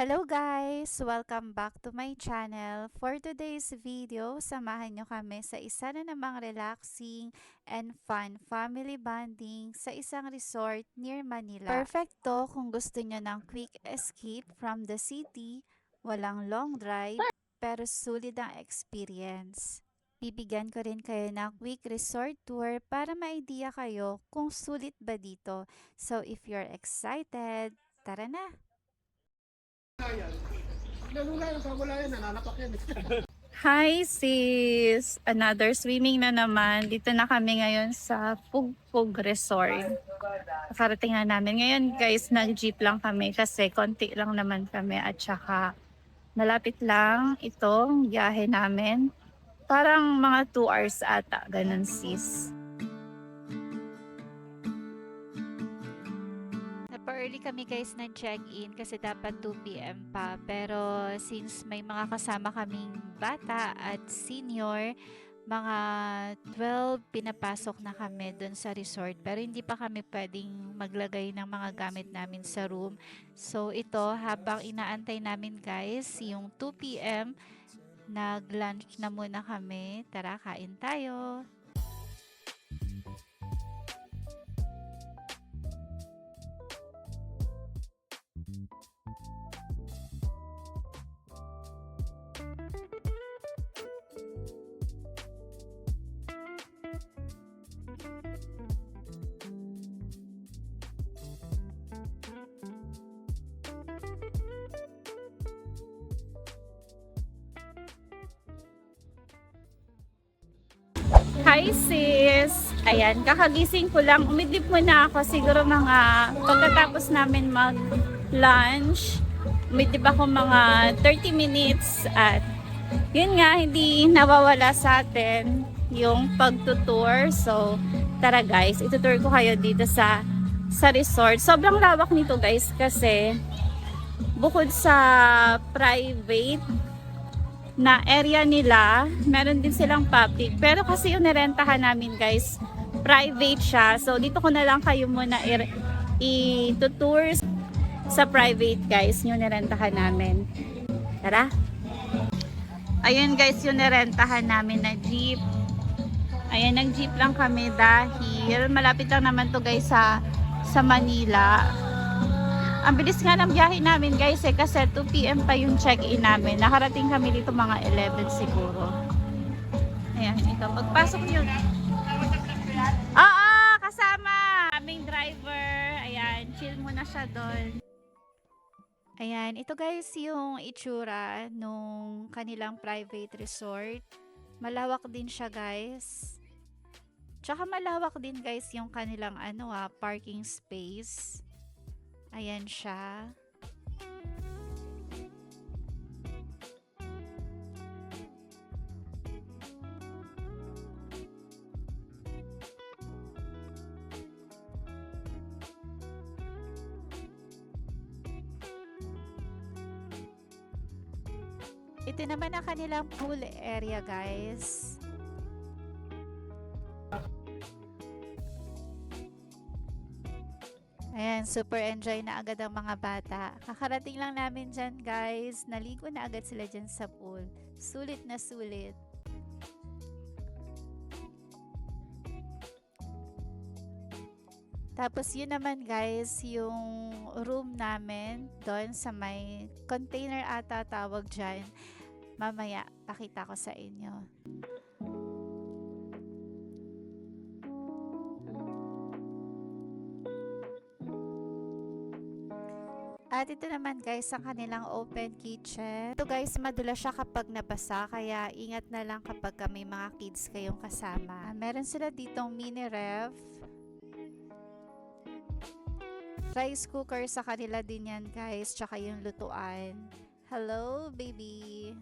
Hello guys! Welcome back to my channel. For today's video, samahan nyo kami sa isa na namang relaxing and fun family bonding sa isang resort near Manila. Perfect to kung gusto nyo ng quick escape from the city, walang long drive, pero sulit ang experience. Bibigyan ko rin kayo ng quick resort tour para ma-idea kayo kung sulit ba dito. So if you're excited, tara na! Hi sis! Another swimming na naman. Dito na kami ngayon sa Pugpug Resort. Nakarating na namin. Ngayon guys, nag-jeep lang kami kasi konti lang naman kami at saka malapit lang itong biyahe namin. Parang mga 2 hours ata, ganun sis. Napa-early kami guys ng check-in kasi dapat 2 p.m. pa. Pero since may mga kasama kaming bata at senior, mga 12 pinapasok na kami dun sa resort. Pero hindi pa kami pwedeng maglagay ng mga gamit namin sa room. So ito, habang inaantay namin guys, yung 2 p.m., nag-lunch na muna kami. Tara, kain tayo! Hi sis! Ayan, kakagising ko lang. Umidlip muna ako siguro mga pagkatapos namin mag-lunch. Umidlip ako mga 30 minutes at yun nga, hindi nawawala sa atin yung pagtutour. So, tara guys, itutour ko kayo dito sa resort. Sobrang lawak nito guys kasi bukod sa private na area nila, meron din silang public. Pero kasi yung nirentahan namin guys, private siya. So dito ko na lang kayo muna i-tour sa private guys, yung nirentahan namin. Tara! Ayun guys, yung nirentahan namin na jeep. Ayan, nag-jeep lang kami dahil malapit lang naman to guys sa Manila. Ang bilis nga ng biyahe namin guys kasi 2 p.m. pa yung check-in namin. Nakarating kami dito mga 11 siguro. Ayan, ito. Pagpasok yun. Oo, kasama! Aming driver. Ayan, chill muna siya doon. Ayan, ito guys yung itsura nung kanilang private resort. Malawak din siya guys. Tsaka malawak din guys yung kanilang parking space. Ayan siya. Ito naman ang kanilang pool area guys. Ayan, super enjoy na agad ang mga bata. Kakarating lang namin dyan guys. Naligo na agad sila dyan sa pool. Sulit na sulit. Tapos yun naman guys, yung room namin doon sa may container ata tawag dyan. Mamaya, pakita ko sa inyo. At ito naman guys, ang kanilang open kitchen. Ito guys, madulas siya kapag nabasa, kaya ingat na lang kapag may mga kids kayong kasama. Meron sila ditong mini ref. Rice cooker sa kanila din yan guys, tsaka yung lutuan. Hello baby!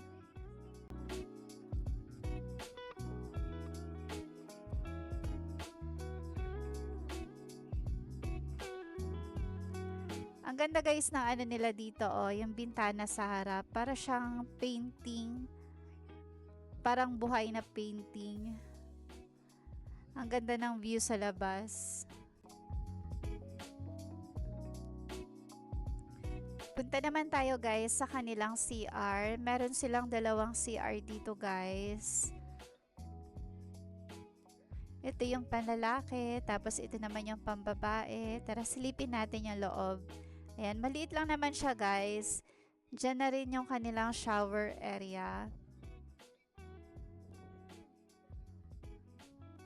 Ang ganda guys ng nila dito yung bintana sa harap. Para siyang painting. Parang buhay na painting. Ang ganda ng view sa labas. Punta naman tayo guys sa kanilang CR. Meron silang dalawang CR dito guys. Ito yung panlalaki, tapos ito naman yung pambabae. Tara, silipin natin yung loob. Ayan, maliit lang naman siya guys. Diyan na rin yung kanilang shower area.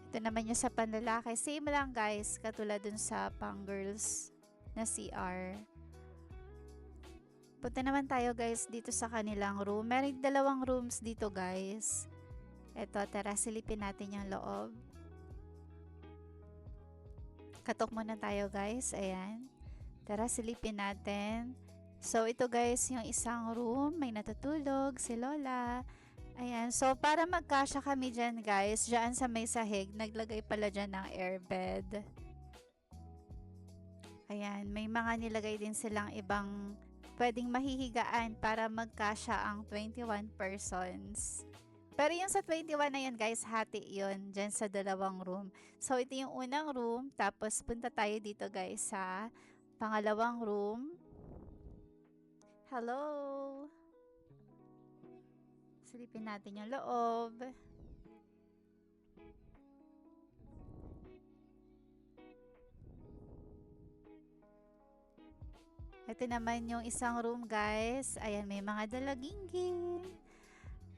Ito naman yung sa panlalaki. Same lang guys, katulad dun sa pang-girls na CR. Punta naman tayo guys dito sa kanilang room. Meron dalawang rooms dito guys. Ito, tara silipin natin yung loob. Katok muna tayo guys. Ayan. Tara silipin natin. So ito guys yung isang room. May natutulog si Lola. Ayan. So para magkasya kami dyan guys. Dyan sa may sahig. Naglagay pala dyan ng airbed. Ayan. May mga nilagay din silang ibang pwedeng mahihigaan para magkasya ang 21 persons. Pero yung sa 21 na yun guys, hati yun dyan sa dalawang room. So ito yung unang room, tapos punta tayo dito guys sa pangalawang room. Hello! Silipin natin yung loob. Ito naman yung isang room guys. Ayan, may mga dalagingging.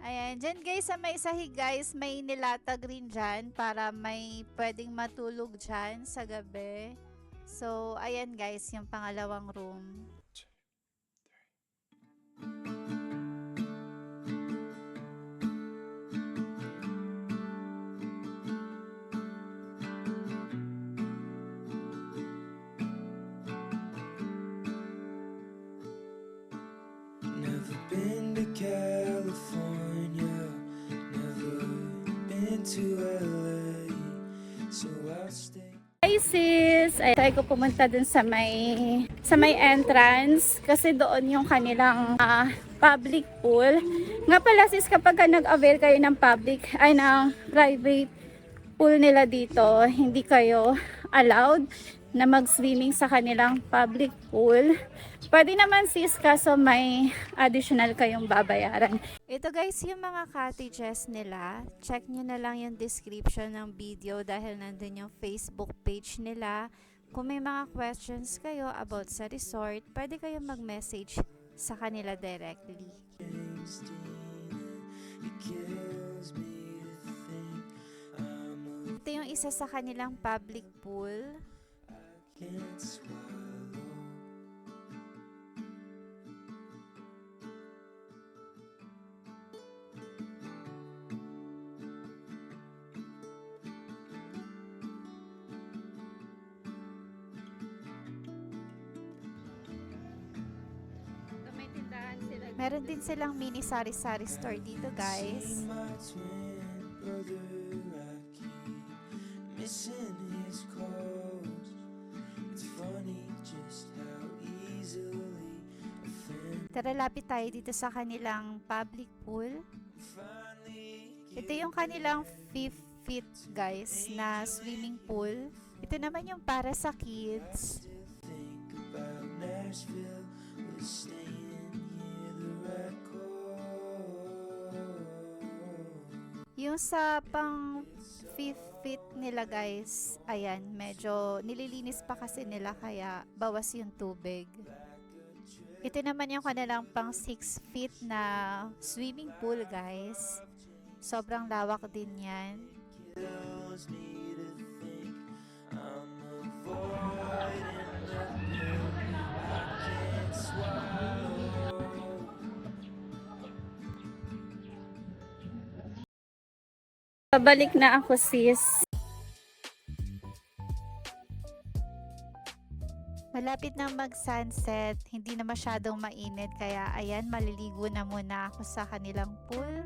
Ayan, dyan guys sa may sahig guys, may nilatag rin dyan para may pwedeng matulog dyan sa gabi. So, ayan guys, yung pangalawang room. Never been to California, never been to LA, so I'll stay. Hi sis! Ay, tayo ko pumunta dun sa may entrance kasi doon yung kanilang public pool. Nga pala sis, kapag nag-avail kayo ng ng private pool nila dito, hindi kayo allowed na mag-swimming sa kanilang public pool. Pwede naman sis, kaso may additional kayong babayaran. Ito guys, yung mga cottages nila. Check nyo na lang yung description ng video dahil nandun yung Facebook page nila. Kung may mga questions kayo about sa resort, pwede kayo mag-message sa kanila directly. Ito yung isa sa kanilang public pool. Meron din silang mini sari-sari store dito guys. Tara, lapit tayo dito sa kanilang public pool. Ito yung kanilang 5 feet guys na swimming pool. Ito naman yung para sa kids. Yung sa pang 5 feet nila guys, ayan, medyo nililinis pa kasi nila kaya bawas yung tubig. Ito naman yung kanilang pang 6 feet na swimming pool guys. Sobrang lawak din yan. Pabalik na ako sis. Malapit na mag-sunset, hindi na masyadong mainit kaya ayan, maliligo na muna ako sa kanilang pool.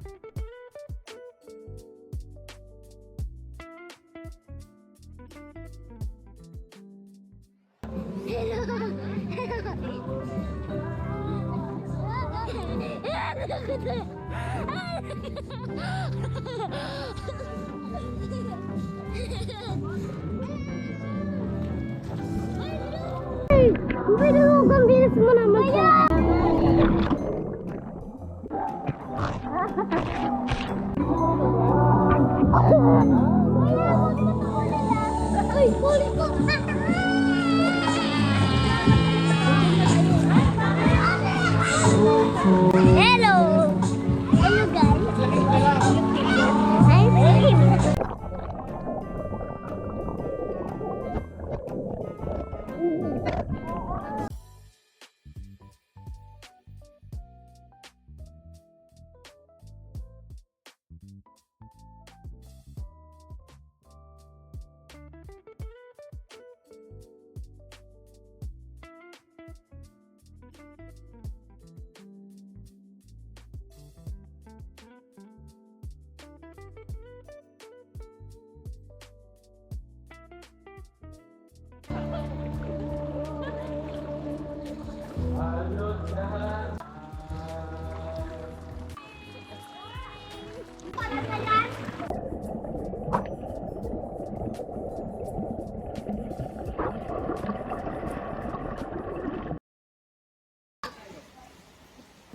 Pero ang bilis mo naman po.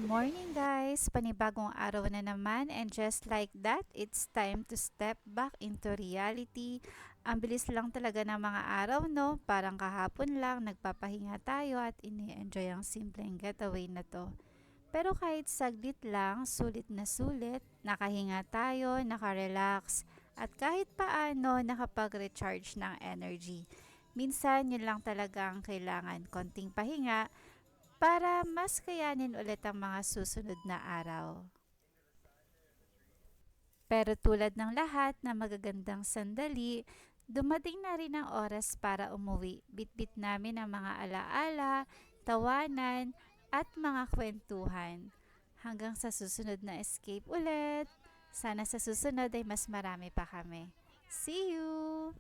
morning guys! Panibagong araw na naman and just like that, it's time to step back into reality. Ang bilis lang talaga ng mga araw no, parang kahapon lang nagpapahinga tayo at ini-enjoy ang simpleng getaway na to. Pero kahit saglit lang, sulit na sulit, nakahinga tayo, nakarelax, at kahit paano nakapag-recharge ng energy. Minsan yun lang talaga ang kailangan, konting pahinga, para mas kayanin ulit ang mga susunod na araw. Pero tulad ng lahat na magagandang sandali, dumating na rin ang oras para umuwi. Bitbit namin ang mga alaala, tawanan, at mga kwentuhan. Hanggang sa susunod na escape ulit. Sana sa susunod ay mas marami pa kami. See you!